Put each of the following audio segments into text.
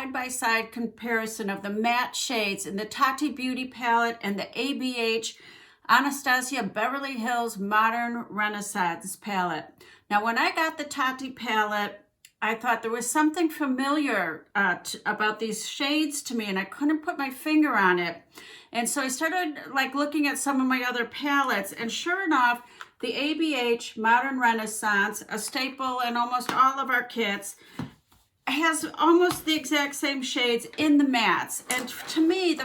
side-by-side comparison of the matte shades in the Tati Beauty palette and the ABH Anastasia Beverly Hills Modern Renaissance palette. Now, when I got the Tati palette, I thought there was something familiar about these shades to me, and I couldn't put my finger on it. And so I started like looking at some of my other palettes, and sure enough, the ABH Modern Renaissance, a staple in almost all of our kits, has almost the exact same shades in the mattes. And to me, the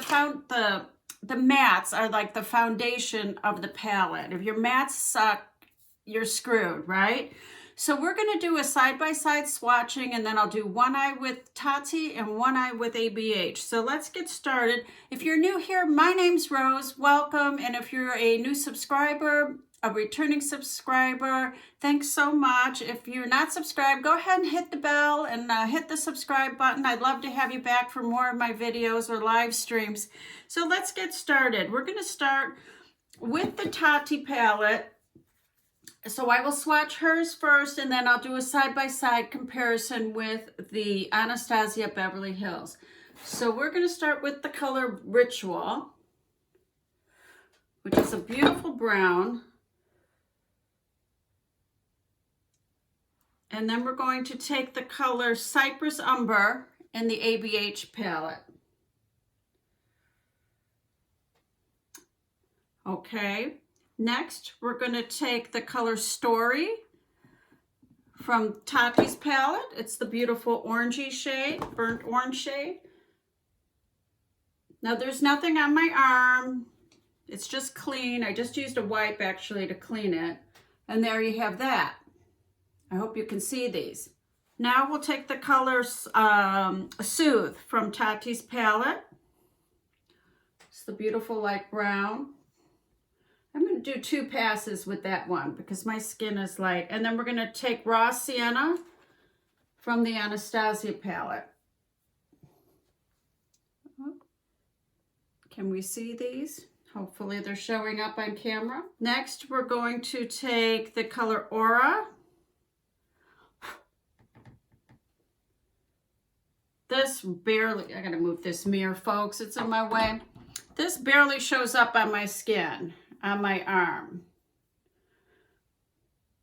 mattes are like the foundation of the palette. If your mattes suck, you're screwed, right? So we're going to do a side-by-side swatching, and then I'll do one eye with Tati and one eye with ABH. So let's get started. If you're new here, my name's Rose. Welcome. And if you're a new subscriber, a returning subscriber, thanks so much. If you're not subscribed, go ahead and hit the bell and hit the subscribe button. I'd love to have you back for more of my videos or live streams. So let's get started. We're going to start with the Tati palette. So I will swatch hers first, and then I'll do a side-by-side comparison with the Anastasia Beverly Hills. So we're going to start with the color Ritual, which is a beautiful brown. And then we're going to take the color Cypress Umber in the ABH palette. Okay. Next, we're going to take the color Story from Tati's palette. It's the beautiful orangey shade, burnt orange shade. Now, there's nothing on my arm. It's just clean. I just used a wipe, actually, to clean it. And there you have that. I hope you can see these. Now, we'll take the color Soothe from Tati's palette. It's the beautiful light brown. I'm going to do 2 passes with that one because my skin is light. And then we're going to take Raw Sienna from the Anastasia palette. Can we see these? Hopefully they're showing up on camera. Next, we're going to take the color Aura. This barely, I got to move this mirror, folks. It's in my way. This barely shows up on my skin, on my arm.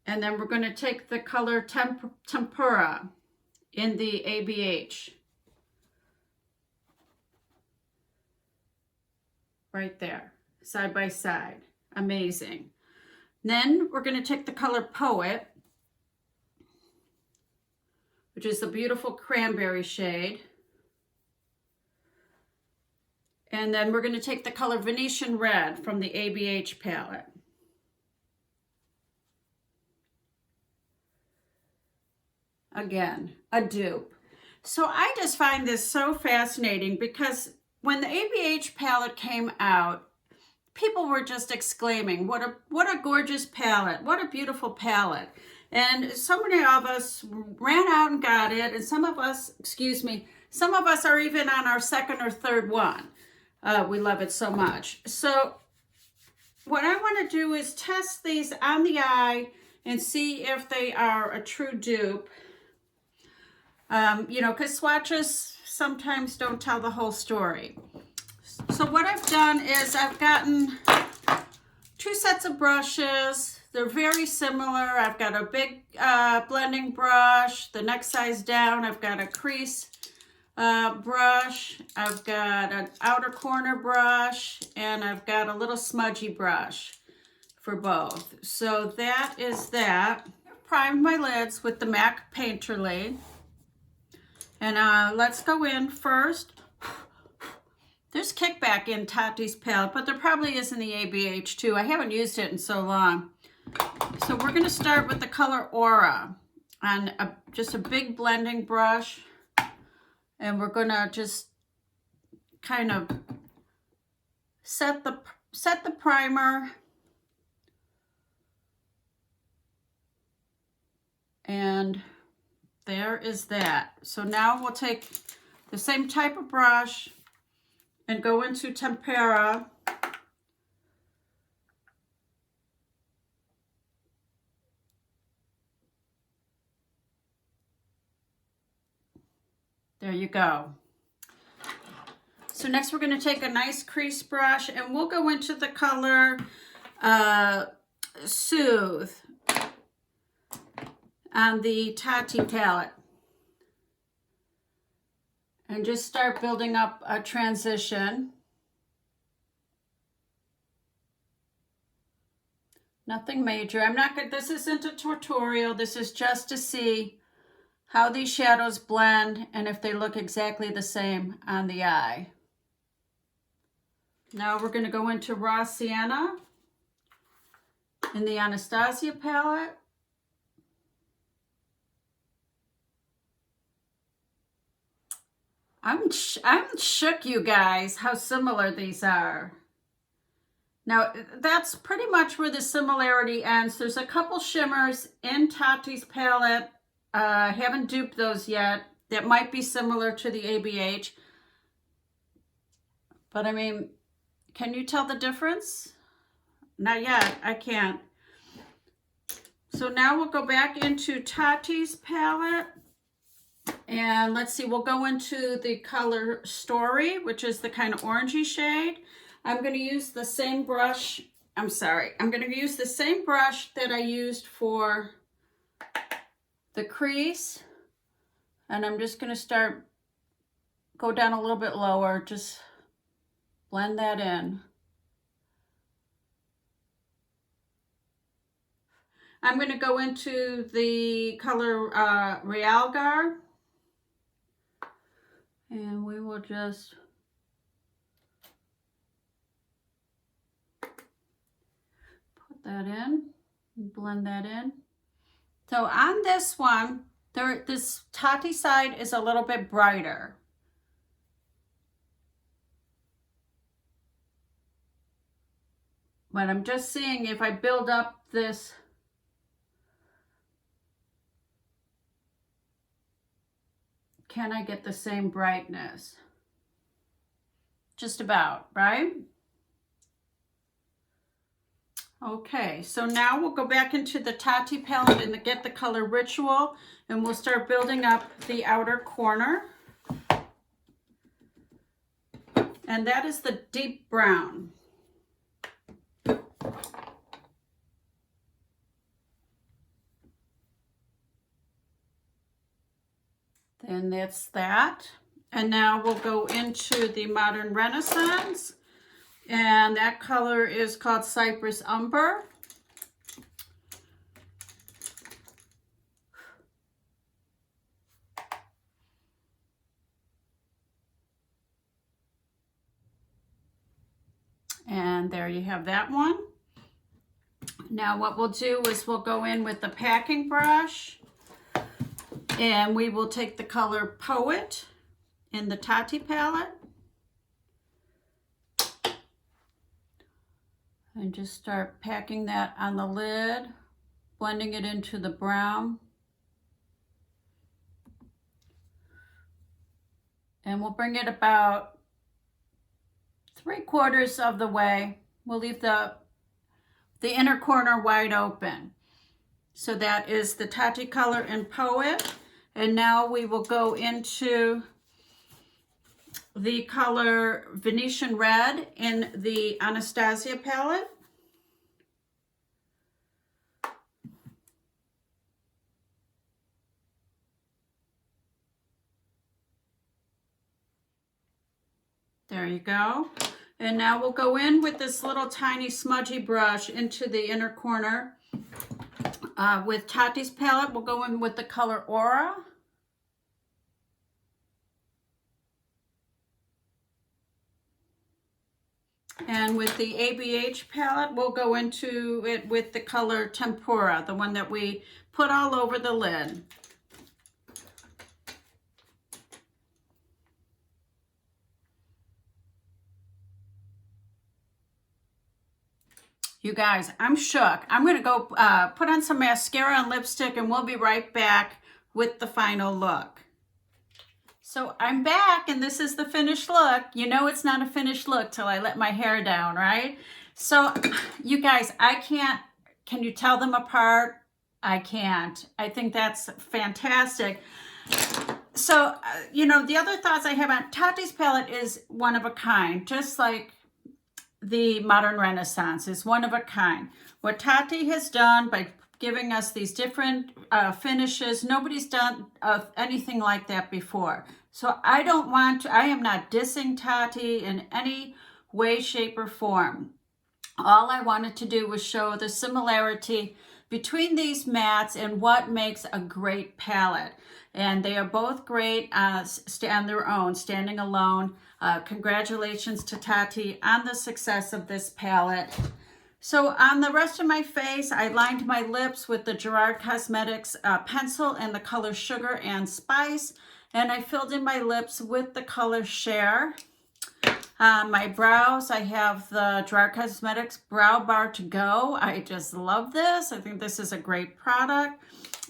And then we're going to take the color Tempura in the ABH. Right there, side by side. Amazing. Then we're going to take the color Poet, which is the beautiful cranberry shade. And then we're going to take the color Venetian Red from the ABH palette. Again, a dupe. So I just find this so fascinating because when the ABH palette came out, people were just exclaiming, what a gorgeous palette, what a beautiful palette. And so many of us ran out and got it, and some of us are even on our second or third one. We love it so much. So what I want to do is test these on the eye and see if they are a true dupe. You know, because swatches sometimes don't tell the whole story. So what I've done is I've gotten 2 sets of brushes. They're very similar. I've got a big blending brush. The next size down, I've got a crease brush. I've got an outer corner brush, and I've got a little smudgy brush for both. So that is that. I've primed my lids with the MAC Painterly. And let's go in first. There's kickback in Tati's palette, but there probably is in the ABH too. I haven't used it in so long. So we're going to start with the color Aura on just a big blending brush. And we're going to just kind of set the primer. And there is that. So now we'll take the same type of brush and go into Tempera. There you go. So next we're going to take a nice crease brush and we'll go into the color Soothe on the Tati palette. And just start building up a transition. Nothing major. I'm not good. This isn't a tutorial. This is just to see how these shadows blend and if they look exactly the same on the eye. Now we're going to go into Raw Sienna in the Anastasia palette. I'm shook, you guys, how similar these are. Now, that's pretty much where the similarity ends. There's a couple shimmers in Tati's palette. I haven't duped those yet. That might be similar to the ABH. But, I mean, can you tell the difference? Not yet. I can't. So now we'll go back into Tati's palette. And let's see, we'll go into the color Story, which is the kind of orangey shade. I'm going to use the same brush. I'm going to use the same brush that I used for the crease. And I'm just going to go down a little bit lower, just blend that in. I'm going to go into the color Realgar. And we will just put that in and blend that in. So on this one, this Tati side is a little bit brighter. But I'm just seeing if I build up this can I get the same brightness? Just about, right? Okay, so now we'll go back into the Tati palette and get the color Ritual, and we'll start building up the outer corner. And that is the deep brown. And that's that. And now we'll go into the Modern Renaissance. And that color is called Cypress Umber. And there you have that one. Now what we'll do is we'll go in with the packing brush. And we will take the color Poet in the Tati palette. And just start packing that on the lid, blending it into the brown. And we'll bring it about 3/4 of the way. We'll leave the inner corner wide open. So that is the Tati color in Poet. And now we will go into the color Venetian Red in the Anastasia palette. There you go. And now we'll go in with this little tiny smudgy brush into the inner corner. With Tati's palette, we'll go in with the color Aura. And with the ABH palette, we'll go into it with the color Tempura, the one that we put all over the lid. You guys, I'm shook. I'm going to go put on some mascara and lipstick, and we'll be right back with the final look. So I'm back, and this is the finished look. You know it's not a finished look till I let my hair down, right? So you guys, can you tell them apart? I can't. I think that's fantastic. you know, the other thoughts I have on Tati's palette is one of a kind, just like the Modern Renaissance is one of a kind. What Tati has done by giving us these different finishes, nobody's done anything like that before. So I am not dissing Tati in any way, shape, or form. All I wanted to do was show the similarity between these mattes and what makes a great palette. And they are both great on their own, standing alone. Congratulations to Tati on the success of this palette. So on the rest of my face, I lined my lips with the Gerard Cosmetics pencil in the color Sugar and Spice. And I filled in my lips with the color Share. My brows, I have the Gerard Cosmetics Brow Bar to Go. I just love this. I think this is a great product.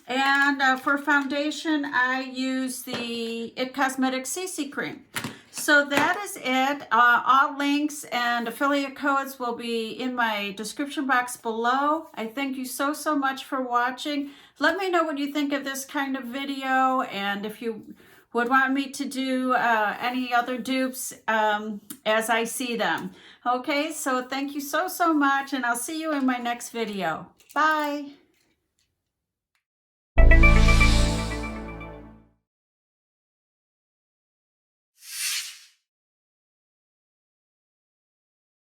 And for foundation, I use the It Cosmetics CC Cream. So that is it. All links and affiliate codes will be in my description box below. I thank you so much for watching. Let me know what you think of this kind of video, and if you would want me to do any other dupes as I see them. Okay, so thank you so much, and I'll see you in my next video. Bye.